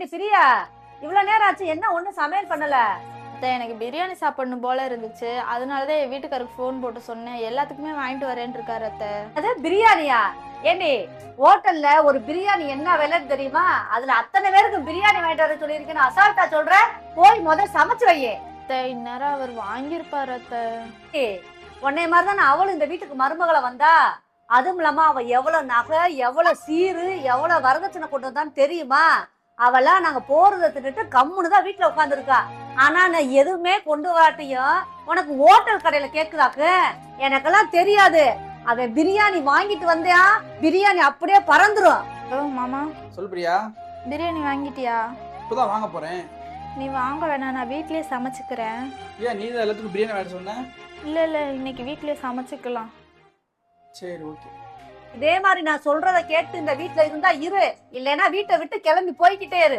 ஏண்டி பிரியா, இவ்வளவு நேரம் ஆச்சு, என்ன ஒண்ணும் சமையல் பண்ணல? அத்தை, எனக்கு பிரியாணி சாப்பிடணும் போல இருந்துச்சு. அதனாலதான் என் வீட்டுக்காருக்கு ஃபோன் போட்டு சொன்னேன். எல்லாத்துக்குமே வாங்கிட்டு வரேன்னு இருக்காரு அத்தை. அது பிரியாணியா? ஏண்டி, ஹோட்டல்ல ஒரு பிரியாணி என்ன விலைன்னு தெரியுமா? அதுல அத்தனை பேருக்கு பிரியாணி வாங்கிட்டு வர சொல்லியிருக்கேன்னு அசால்ட்டா சொல்ற. போய் சமைச்சு வையே. அத்தை, இந்நேரம் அவர் வாங்கியிருப்பாரு அத்தை. உன்னைய மாதிரிதானே அவளும் இந்த வீட்டுக்கு மருமகளை வந்தா. அதுவும் இல்லாம அவ எவ்வளவு நகை, எவ்வளவு சீரு, எவ்வளவு வரதட்சணை கொண்டு வந்தான்னு தெரியுமா? அவெல்லாம் நாங்க போறதை தின்னுட்டு கம்முன்னு தான் வீட்டுல உட்காந்துருக்கா. ஆனா நான் எதுவுமே கொண்டு வராட்டியும் உனக்கு ஹோட்டல் கடையில கேக்குதாக்கு? எனக்கெல்லாம் தெரியாது. அவன் பிரியாணி வாங்கிட்டு வந்தியா, பிரியாணி அப்படியே பறந்துரும். ஓ மாமா, சொல் பிரியா. பிரியாணி வாங்கிட்டியா? இப்பதான் வாங்க போறேன். நீ வாங்க வேணாம், நான் வீட்லயே சமைச்சுக்கிறேன். ஏன் நீ தான் எல்லாத்துக்கும் பிரியாணி வாங்கிட்டு சொன்ன? இல்ல இன்னைக்கு வீட்லயே சமைச்சுக்கலாம். சரி, ஓகே. இதே மாதிரி நான் சொல்றத கேட்டு இந்த வீட்டுல இருந்தா இரு, இல்லைன்னா வீட்டை விட்டு கிளம்பி போய்கிட்டே இரு.